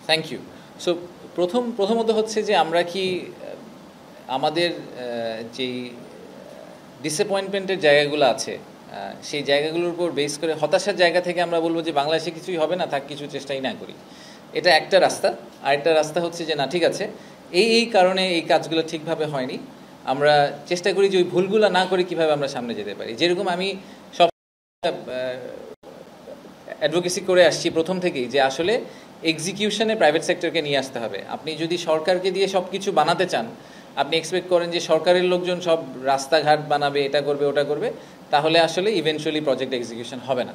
থ্যাংক ইউ। সো প্রথমত হচ্ছে যে আমরা কি আমাদের যেই ডিসঅ্যাপয়েন্টমেন্টের জায়গাগুলো আছে সেই জায়গাগুলোর উপর বেস করে হতাশার জায়গা থেকে আমরা বলবো যে বাংলাদেশে কিছুই হবে না, থাক কিছু চেষ্টাই না করি, এটা একটা রাস্তা। আরেকটা রাস্তা হচ্ছে যে না ঠিক আছে, এই কারণে এই কাজগুলো ঠিকভাবে হয়নি, আমরা চেষ্টা করি যে ওই ভুলগুলো না করে কীভাবে আমরা সামনে যেতে পারি। যেরকম আমি সব অ্যাডভোকেসি করে আসছি প্রথম থেকেই যে আসলে এক্সিকিউশনে প্রাইভেট সেক্টরকে নিয়ে আসতে হবে। আপনি যদি সরকারকে দিয়ে সব কিছু বানাতে চান, আপনি এক্সপেক্ট করেন যে সরকারের লোকজন সব রাস্তাঘাট বানাবে, এটা করবে ওটা করবে, তাহলে আসলে ইভেনচুয়ালি প্রজেক্ট এক্সিকিউশন হবে না।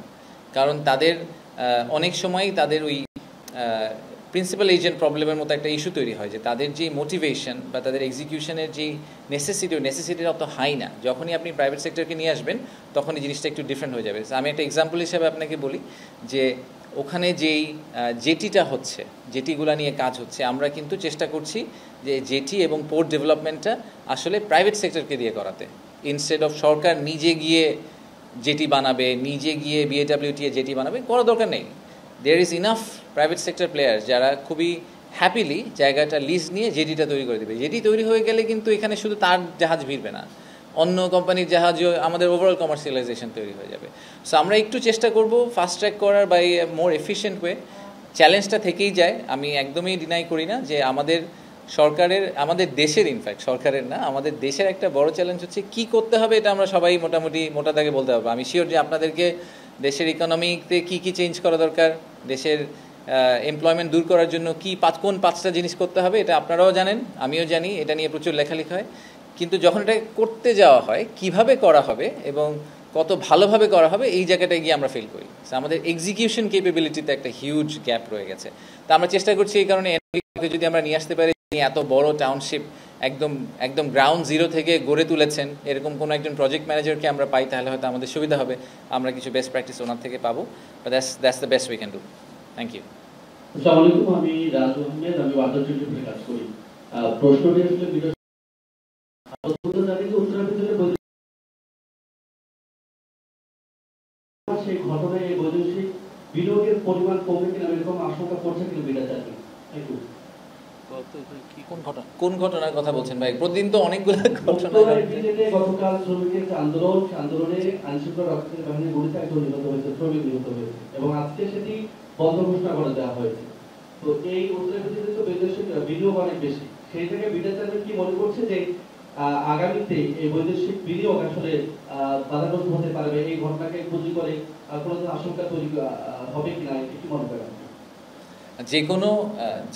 কারণ তাদের অনেক সময়ই তাদের ওই প্রিন্সিপাল এজেন্ট প্রবলেমের মতো একটা ইস্যু তৈরি হয় যে তাদের যে মোটিভেশন বা তাদের এক্সিকিউশনের যে নেসেসিটিটা অত হাই না। যখনই আপনি প্রাইভেট সেক্টরকে নিয়ে আসবেন তখনই জিনিসটা একটু ডিফারেন্ট হয়ে যাবে। আমি একটা এক্সাম্পল হিসাবে আপনাকে বলি যে ওখানে যেই জেটিটা হচ্ছে, জেটিগুলা নিয়ে কাজ হচ্ছে, আমরা কিন্তু চেষ্টা করছি যে জেটি এবং পোর্ট ডেভেলপমেন্টটা আসলে প্রাইভেট সেক্টরকে দিয়ে করাতে, ইনস্টেড অফ সরকার নিজে গিয়ে জেটি বানাবে, নিজে গিয়ে বিএডব্লিউটিএ জেটি বানাবে, করার দরকার নেই। There is enough private sector players যারা খুবই হ্যাপিলি জায়গাটা লিজ নিয়ে জেটিটা তৈরি করে দেবে। জেটি তৈরি হয়ে গেলে কিন্তু এখানে শুধু তার জাহাজ ভিড়বে না, অন্য কোম্পানির জাহাজও, আমাদের ওভারঅল কমার্শিয়ালাইজেশন তৈরি হয়ে যাবে। সো আমরা একটু চেষ্টা করব ফাস্ট ট্র্যাক করার বাই মোর এফিশিয়েন্ট ওয়ে। চ্যালেঞ্জটা থেকেই যায়, আমি একদমই ডিনাই করি না যে আমাদের দেশের, ইনফ্যাক্ট সরকারের না, আমাদের দেশের একটা বড় চ্যালেঞ্জ হচ্ছে কী করতে হবে, এটা আমরা সবাই মোটামুটি মোটা দাগে বলতে পারবো। আমি শিওর যে আপনাদেরকে দেশের ইকোনমিতে কী চেঞ্জ করা দরকার, দেশের এমপ্লয়মেন্ট দূর করার জন্য কোন 5টা জিনিস করতে হবে, এটা আপনারাও জানেন, আমিও জানি, এটা নিয়ে প্রচুর লেখালেখি হয়। কিন্তু যখন এটা করতে যাওয়া হয় কিভাবে করা হবে এবং কত ভালোভাবে করা হবে, এই জায়গাটায় গিয়ে আমরা ফেল করি। আমাদের এক্সিকিউশন ক্যাপাবিলিটিতে একটা হিউজ গ্যাপ রয়ে গেছে। তা আমরা চেষ্টা করছি এই কারণে যদি আমরা নিয়ে আসতে পারি, এত বড় টাউনশিপ একদম গ্রাউন্ড জিরো থেকে গড়ে তুলেছেন, এরকম কোনো একজন প্রজেক্ট ম্যানেজারকে আমরা পাই তাহলে হয়তো আমাদের সুবিধা হবে, আমরা কিছু বেস্ট প্র্যাকটিস ওনার থেকে পাবো। That's the best we can do. Thank you. আসসালামু আলাইকুম, আমি রাজু আহমেদ, আমি ওয়াটার ট্রিটমেন্টে কাজ করি। প্রশ্নটি আসলে সেই ঘটনায় এই বৈদেশিক বিনিয়োগের পরিমাণ কমবে কিনা এরকম আশঙ্কা করছে কিনা বিটা চাকরি? কোন ঘটনার কথা বলছেন ভাই? প্রতিদিন তো অনেকগুলো ঘটনা। গতকাল শ্রমিকের আন্দোলনে আইনশৃঙ্খলা রক্ষাকারী বাহিনীর গুলিতে একজন নিহত হয়েছে, শ্রমিক নিহত হয়েছে, এবং আজকে সেটি বন্ধ ঘোষণা করে দেওয়া হয়েছে। তো এই উত্তরের ভিত্তিতে তো বিদেশি বিনিয়োগ অনেক বেশি, সেই থেকে বিটা চাকরি কি মনে করছে যে আগামীতে এই বৈদেশিক বিনিয়োগ আসলে বাধাগ্রস্ত হতে পারবে, এই ঘটনাকে পুঁজি করে কোনো আশঙ্কা তৈরি হবে কিনা, কি মনে করেন?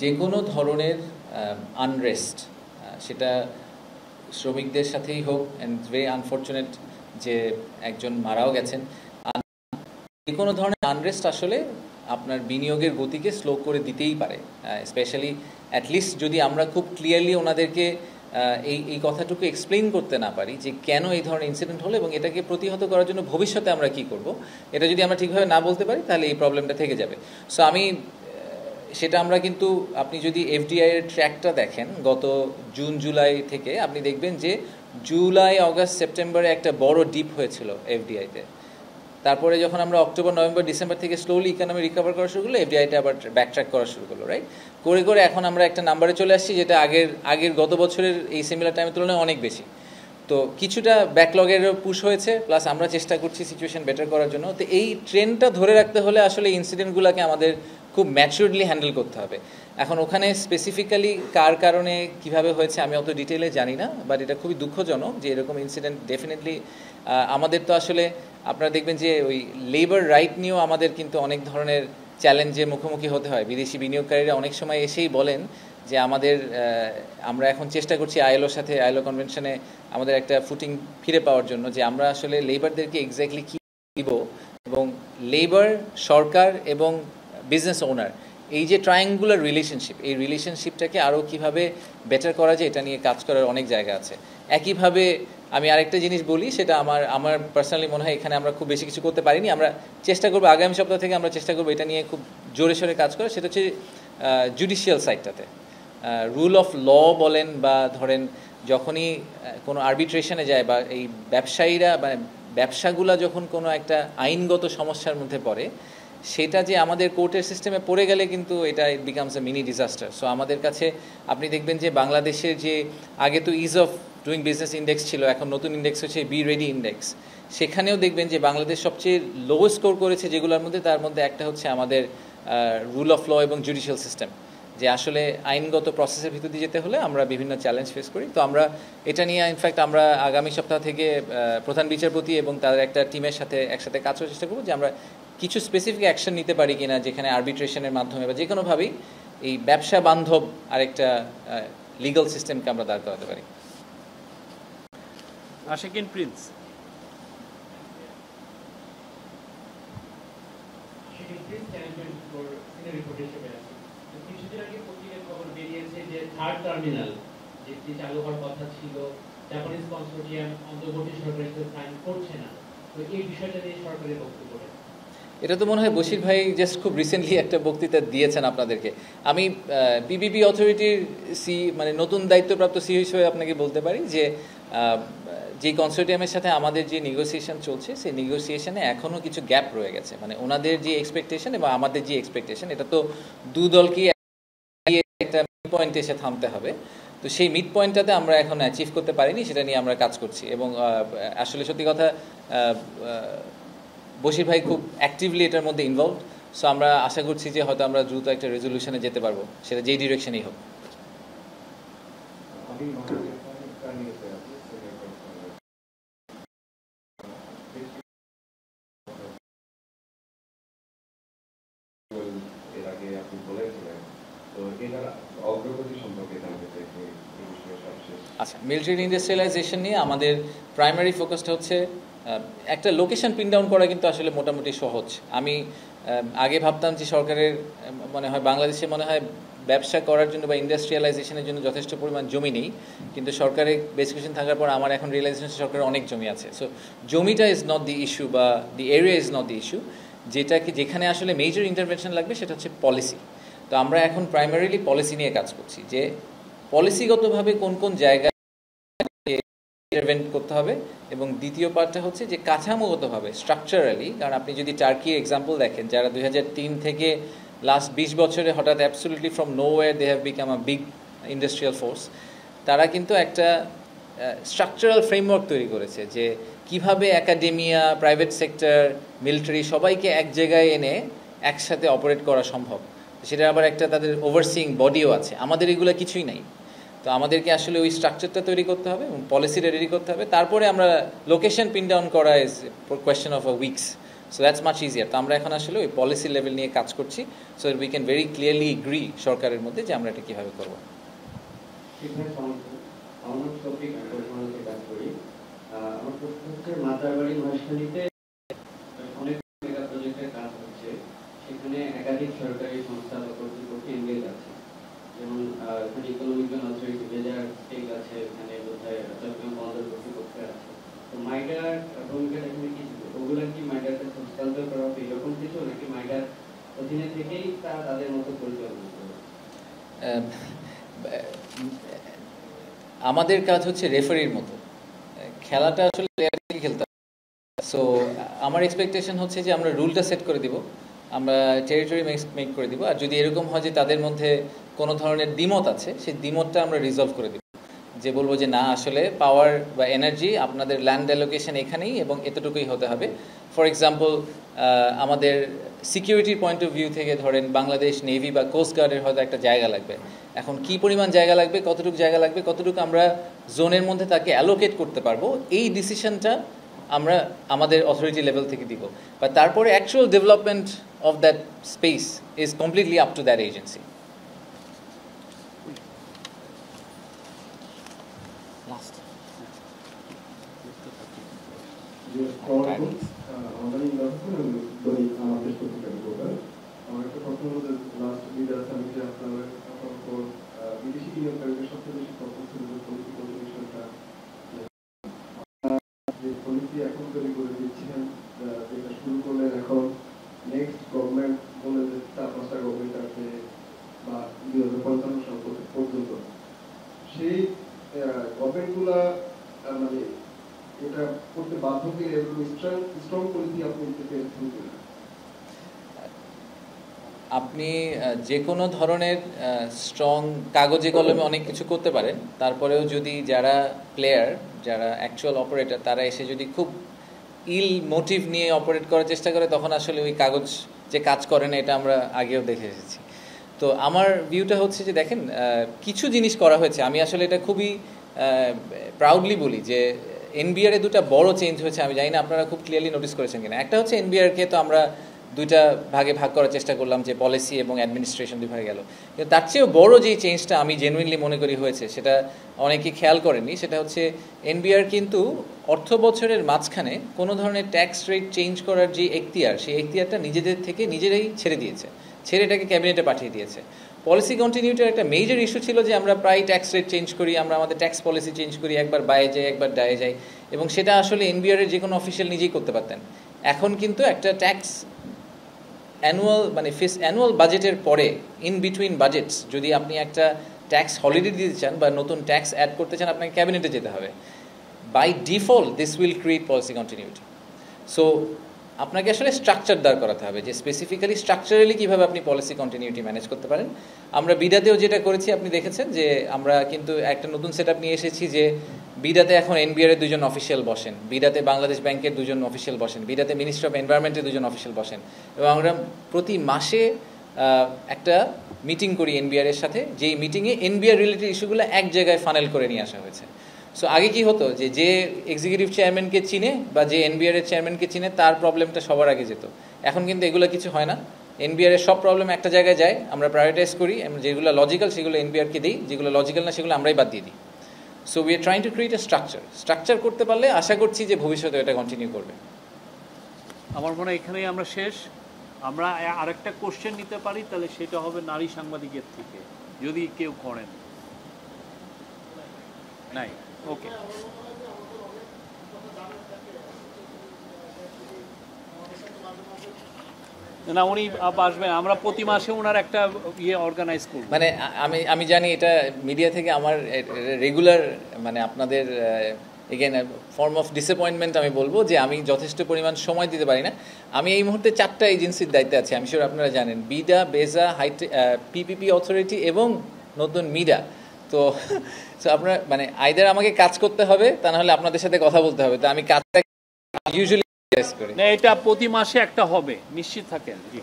যে কোনো ধরনের আনরেস্ট, সেটা শ্রমিকদের সাথেই হোক, অ্যান্ড ভেরি আনফর্চুনেট যে একজন মারাও গেছেন, যে কোনো ধরনের আনরেস্ট আসলে আপনার বিনিয়োগের গতিকে স্লো করে দিতেই পারে। স্পেশালি অ্যাটলিস্ট যদি আমরা খুব ক্লিয়ারলি ওনাদেরকে এই কথাটুকু এক্সপ্লেইন করতে না পারি যে কেন এই ধরনের ইনসিডেন্ট হলো এবং এটাকে প্রতিহত করার জন্য ভবিষ্যতে আমরা কি করব, এটা যদি আমরা ঠিকভাবে না বলতে পারি তাহলে এই প্রবলেমটা থেকে যাবে। সো সেটা আমরা কিন্তু, আপনি যদি এফডিআই এর ট্র্যাকটা দেখেন গত জুন জুলাই থেকে, আপনি দেখবেন যে জুলাই আগস্ট সেপ্টেম্বরে একটা বড় ডিপ হয়েছিল এফডিআইতে। তারপরে যখন আমরা অক্টোবর নভেম্বর ডিসেম্বর থেকে স্লোলি ইকোনমি রিকভার করা শুরু করলো, এফডিআইটা আবার ব্যাকট্র্যাক করা শুরু করলো, রাইট? করে করে এখন আমরা একটা নাম্বারে চলে আসছি যেটা আগের গত বছরের এই সিমিলার টাইমের তুলনায় অনেক বেশি। তো কিছুটা ব্যাকলগেরও পুশ হয়েছে, প্লাস আমরা চেষ্টা করছি সিচুয়েশন বেটার করার জন্য। তো এই ট্রেন্ডটা ধরে রাখতে হলে আসলে ইনসিডেন্টগুলোকে আমাদের খুব ম্যাচিউরলি হ্যান্ডেল করতে হবে। এখন ওখানে স্পেসিফিক্যালি কার কারণে কিভাবে হয়েছে আমি অত ডিটেলে জানি না, বাট এটা খুবই দুঃখজনক যে এরকম ইনসিডেন্ট ডেফিনেটলি আমাদের তো আসলে আপনারা দেখবেন যে ওই লেবার রাইট নিয়েও আমাদের কিন্তু অনেক ধরনের চ্যালেঞ্জে মুখোমুখি হতে হয়। বিদেশি বিনিয়োগকারীরা অনেক সময় এসেই বলেন যে আমরা এখন চেষ্টা করছি আইএলও কনভেনশনে আমাদের একটা ফুটিং ফিরে পাওয়ার জন্য, যে আমরা আসলে লেবারদেরকে এক্স্যাক্টলি কী দিব, এবং লেবার, সরকার এবং বিজনেস ওনার, এই যে ট্রায়াঙ্গুলার রিলেশনশিপ, এই রিলেশনশিপটাকে আরও কীভাবে বেটার করা যায় এটা নিয়ে কাজ করার অনেক জায়গা আছে। একইভাবে আমি আরেকটা জিনিস বলি, সেটা আমার পার্সোনালি মনে হয় এখানে আমরা খুব বেশি কিছু করতে পারিনি। আমরা চেষ্টা করবো আগামী সপ্তাহ থেকে আমরা চেষ্টা করবো এটা নিয়ে খুব জোরে সোরে কাজ করা। সেটা হচ্ছে জুডিশিয়াল সাইডটাতে রুল অফ ল বলেন, বা ধরেন যখনই কোনো আরবিট্রেশনে যায়, বা এই ব্যবসায়ীরা মানে ব্যবসাগুলা যখন কোনো একটা আইনগত সমস্যার মধ্যে পড়ে, সেটা যে আমাদের কোর্টের সিস্টেমে পড়ে গেলে কিন্তু এটা it becomes a mini disaster. So আমাদের কাছে আপনি দেখবেন যে বাংলাদেশের যে আগে তো is of doing business index ছিল, এখন নতুন ইন্ডেক্স হচ্ছে বি রেডি ইন্ডেক্স। সেখানেও দেখবেন যে বাংলাদেশ সবচেয়ে লো স্কোর করেছে যেগুলোর মধ্যে, তার মধ্যে একটা হচ্ছে আমাদের রুল অফ ল এবং জুডিশিয়াল সিস্টেম, যে আসলে আইনগত প্রসেসের ভিতর দিয়ে যেতে হলে আমরা বিভিন্ন চ্যালেঞ্জ ফেস করি। তো আমরা এটা নিয়ে ইনফ্যাক্ট আমরা আগামী সপ্তাহ থেকে প্রধান বিচারপতি এবং তাদের একটা টিমের সাথে একসাথে কাজ করার চেষ্টা করবো যে আমরা কিছু স্পেসিফিক অ্যাকশন নিতে পারি কিনা, যেখানে আরবিট্রেশনের মাধ্যমে বা যে কোনোভাবেই এই ব্যবসা বান্ধব আরেকটা লিগাল সিস্টেমকে আমরা দাঁড় করাতে পারি। আশিকিন প্রিন্স। কিছুদিন আগে পত্রিকায় খবর বেরিয়েছে যে থার্ড টার্মিনাল যেটি চালু হওয়ার কথা ছিল, জাপানিজ কনসোর্টিয়াম অন্তর্বর্তী সরকারের সাথে সাইন করছে না। তো এই বিষয়টা নিয়ে সরকারের বক্তব্য। এটা তো মনে হয় বশির ভাই জাস্ট খুব রিসেন্টলি একটা বক্তৃতা দিয়েছেন আপনাদেরকে। আমি পিপিপি অথরিটির মানে নতুন দায়িত্বপ্রাপ্ত হিসেবে আপনাকে বলতে পারি যে যে কনসোর্টিয়ামের সাথে আমাদের যে নেগোসিয়েশন চলছে, সেই নেগোসিয়েশনে এখনও কিছু গ্যাপ রয়ে গেছে। মানে ওনাদের যে এক্সপেকটেশন এবং আমাদের যে এক্সপেকটেশন, এটা তো দু দলকেই একটা মিড পয়েন্টে এসে থামতে হবে। তো সেই মিড পয়েন্টটাতে আমরা এখন অ্যাচিভ করতে পারিনি, সেটা নিয়ে আমরা কাজ করছি। এবং আসলে সত্যি কথা বশির ভাই খুব অ্যাক্টিভলি এটার মধ্যে ইনভলভ। সো আমরা আশা করছি যে হয়তো আমরা দ্রুত একটা রেজলিউশনে যেতে পারবো, সেটা যেই ডিরেকশনেই হোক। আচ্ছা, মিলিটারি ইন্ডাস্ট্রিয়ালাইজেশন নিয়ে আমাদের প্রাইমারি ফোকাসটা হচ্ছে একটা লোকেশন পিন ডাউন করা, কিন্তু আসলে মোটামুটি সহজ। আমি আগে ভাবতাম যে সরকারের বাংলাদেশে মনে হয় ব্যবসা করার জন্য বা ইন্ডাস্ট্রিয়ালাইজেশনের জন্য যথেষ্ট পরিমাণ জমি নেই, কিন্তু সরকারের বেসিকেশন থাকার পর আমার এখন রিয়েলাইজেশন সরকারের অনেক জমি আছে। সো জমিটা ইজ নট দি ইস্যু, বা দি area is not the issue. যেখানে আসলে মেজর ইন্টারভেনশন লাগবে সেটা হচ্ছে পলিসি। তো আমরা এখন প্রাইমারিলি পলিসি নিয়ে কাজ করছি, যে পলিসিগতভাবে কোন কোন জায়গায় ইন্টারভেন্ট করতে হবে, এবং দ্বিতীয় পার্টটা হচ্ছে যে কাঠামোগতভাবে স্ট্রাকচারালি। কারণ আপনি যদি টার্কির এক্সাম্পল দেখেন, যারা 2003 থেকে লাস্ট 20 বছরে হঠাৎ absolutely from nowhere they have become a big industrial force, তারা কিন্তু একটা স্ট্রাকচারাল ফ্রেমওয়ার্ক তৈরি করেছে যে কিভাবে একাডেমিয়া, প্রাইভেট সেক্টর, মিলিটারি সবাইকে এক জায়গায় এনে একসাথে অপারেট করা সম্ভব। সেটা আবার একটা তাদের ওভারসিং বডিও আছে। আমাদের এগুলো কিছুই নাই। তো তো আমাদেরকে আসলে ওই স্ট্রাকচারটা তৈরি করতে হবে এবং পলিসিটা রেডি করতে হবে, তারপরে আমরা লোকেশন পিন ডাউন করা is question of a weeks, so that's much easier. তো আমরা এখন আসলে ওই পলিসি লেভেল নিয়ে কাজ করছি, so we can very clearly agree সরকারের মধ্যে যে আমরা এটা কীভাবে করবো। আমার টপিক পরিমাণে কাজ করি। আমার প্রশ্ন হচ্ছে মাতারবাড়ি মহেশখালীতে অনেক মেগা প্রজেক্টের কাজ হচ্ছে, সেখানে একাধিক সরকারি সংস্থা বা কর্তৃপক্ষ এনগেজ আছে, যেমন এখানে ইকোনমিক জোন অথরিটি বেজার স্টেক আছে, এখানে বোধহয় চট্টগ্রাম বন্দর কর্তৃপক্ষ আছে। তো মাইডার ভূমিকাটা এখানে কি ছিল? ওগুলা কি মাইডার কাছে হস্তান্তর করা হবে এরকম কিছু, নাকি মাইডার অধীনে থেকেই তারা তাদের মতো পরিচালনা করবে? আমাদের কাজ হচ্ছে রেফারির মতো, খেলাটা আসলে প্লেয়ারকে খেলতে হবে। সো আমার এক্সপেকটেশন হচ্ছে যে আমরা রুলটা সেট করে দিব, আমরা টেরিটরি মেক করে দিব, আর যদি এরকম হয় যে তাদের মধ্যে কোনো ধরনের দ্বিমত আছে, সেই দ্বিমতটা আমরা রিজলভ করে দিব, যে বলবো যে না আসলে পাওয়ার বা এনার্জি আপনাদের ল্যান্ড অ্যালোকেশন এখানেই এবং এতটুকুই হতে হবে। ফর এক্সাম্পল আমাদের সিকিউরিটির পয়েন্ট অফ ভিউ থেকে ধরেন বাংলাদেশ নেভি বা কোস্ট গার্ডের হয়তো একটা জায়গা লাগবে, এখন কি পরিমাণ জায়গা লাগবে, কতটুকু জায়গা লাগবে, কতটুকু আমরা জোনের মধ্যে তাকে অ্যালোকেট করতে পারবো, এই ডিসিশনটা আমরা আমাদের অথরিটি লেভেল থেকে দিব, বা তারপরে actual development of that space is completely up to that agency. আমার একটা প্রশ্ন হলো, লাস্ট লিডার সামিটে আপনার বিদেশি বিনিয়োগকারীদের সবচেয়ে বেশি প্রশ্ন ছিল যে পলিসি কমিশনটা যে পলিসি এখন তৈরি করে দিচ্ছেন, যেটা শুরু করলেন এখন নেক্সট গভর্নমেন্ট বলে যে 4-5টা গভর্নমেন্ট আছে বা 2055 সাল পর্যন্ত, সেই গভর্নমেন্টগুলা মানে এটা করতে বাধ্য করে এরকম স্ট্রং পলিসি আপনি নিতে পেরেছেন কিনা? আপনি যে কোনো ধরনের স্ট্রং কাগজে কলমে অনেক কিছু করতে পারেন, তারপরেও যদি যারা প্লেয়ার, যারা অ্যাকচুয়াল অপারেটর, তারা এসে যদি খুব ইল মোটিভ নিয়ে অপারেট করার চেষ্টা করে, তখন আসলে ওই কাগজ যে কাজ করে না, এটা আমরা আগেও দেখে এসেছি। তো আমার ভিউটা হচ্ছে যে দেখেন, কিছু জিনিস করা হয়েছে, আমি আসলে এটা খুবই প্রাউডলি বলি যে এনবিআরে দুটা বড় চেঞ্জ হয়েছে। আমি জানি না আপনারা খুব ক্লিয়ারলি নোটিস করেছেন কিনা। একটা হচ্ছে এনবিআরকে তো আমরা দুইটা ভাগে ভাগ করার চেষ্টা করলাম, যে পলিসি এবং অ্যাডমিনিস্ট্রেশন দুই ভাগে গেল, কিন্তু তার চেয়েও বড় যে চেঞ্জটা আমি জেনুইনলি মনে করি হয়েছে, সেটা অনেকে খেয়াল করেনি, সেটা হচ্ছে এনবিআর কিন্তু অর্থ বছরের মাঝখানে কোনো ধরনের ট্যাক্স রেট চেঞ্জ করার যে এখতিয়ার, সেই এখতিয়ারটা নিজেদের থেকে নিজেরাই ছেড়ে দিয়েছে, ছেড়ে এটাকে ক্যাবিনেটে পাঠিয়ে দিয়েছে। পলিসি কন্টিনিউটির একটা মেজর ইস্যু ছিল যে আমরা প্রায় ট্যাক্স রেট চেঞ্জ করি, আমরা আমাদের ট্যাক্স পলিসি চেঞ্জ করি, একবার বায়ে যাই একবার ডায়ে যাই, এবং সেটা আসলে এনবিআরের যে কোনো অফিসিয়াল নিজেই করতে পারতেন। এখন কিন্তু একটা ট্যাক্স অ্যানুয়াল মানে অ্যানুয়াল বাজেটের পরে ইন বিটুইন বাজেটস যদি আপনি একটা ট্যাক্স হলিডে দিতে চান বা নতুন ট্যাক্স অ্যাড করতে চান, আপনাকে ক্যাবিনেটে যেতে হবে। By default this will create policy continuity. So আপনাকে আসলে স্ট্রাকচার দাঁড় করাতে হবে, যে স্পেসিফিক্যালি স্ট্রাকচারালি কীভাবে আপনি পলিসি কন্টিনিউটি ম্যানেজ করতে পারেন। আমরা বিডাতেও যেটা করেছি আপনি দেখেছেন, যে আমরা কিন্তু একটা নতুন সেট আপ নিয়ে এসেছি, যে বিডাতে এখন এনবিআরের দুজন অফিসিয়াল বসেন, বিডাতে বাংলাদেশ ব্যাংকের দুজন অফিসিয়াল বসেন, বিডাতে মিনিস্ট্রি অফ এনভায়রনমেন্টের দুজন অফিসিয়াল বসেন, এবং আমরা প্রতি মাসে একটা মিটিং করি এনবিআরের সাথে, যেই মিটিংয়ে এনবিআর রিলেটেড ইস্যুগুলো এক জায়গায় ফানেল করে নিয়ে আসা হয়েছে। সো আগে কি হতো, যে এক্সিকিউটিভ চেয়ারম্যানকে চিনে বা যে এনবিআরের চেয়ারম্যানকে চিনে, তার প্রবলেমটা সবার আগে যেত। এখন কিন্তু এগুলো কিছু হয় না, এনবিআরের সব প্রবলেম একটা জায়গায় যায়, আমরা প্রায়োরিটাইজ করি, যেগুলো লজিক্যাল সেগুলো এনবিআরকে দিই, যেগুলো লজিক্যাল না সেগুলো আমরাই বাদ দিয়ে দিই। So we are trying to create a structure করতে পারলে আশা করছি যে ভবিষ্যতে এটা কন্টিনিউ করবে। আমার মনে হয় এখানেই আমরা শেষ। আমরা আরেকটা কোশ্চেন নিতে পারি, তাহলে সেটা হবে নারী সাংবাদিকের থেকে, যদি কেউ করেন। নাই, ওকে। না, উনি আসবেন, আমরা প্রতি মাসে ওনার একটা অর্গানাইজ করব। মানে আমি জানি এটা মিডিয়া থেকে আমার রেগুলার মানে আপনাদের এগেন ফর্ম অফ ডিসঅ্যাপয়েন্টমেন্ট আমি বলবো, যে আমি যথেষ্ট পরিমাণ সময় দিতে পারি না। আমি এই মুহূর্তে 4টা এজেন্সির দায়িত্বে আছি, আমি শিওর আপনারা জানেন, বিডা, বেজা, পিপিপি অথরিটি এবং নতুন মিডা। তো আপনারা মানে আইদার আমাকে কাজ করতে হবে, তা নাহলে আপনাদের সাথে কথা বলতে হবে। তো আমি কাজটা ইউজুয়ালি করি। এটা প্রতি মাসে একটা হবে, নিশ্চিত থাকেন। জি,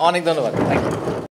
অনেক ধন্যবাদ, থ্যাংক ইউ।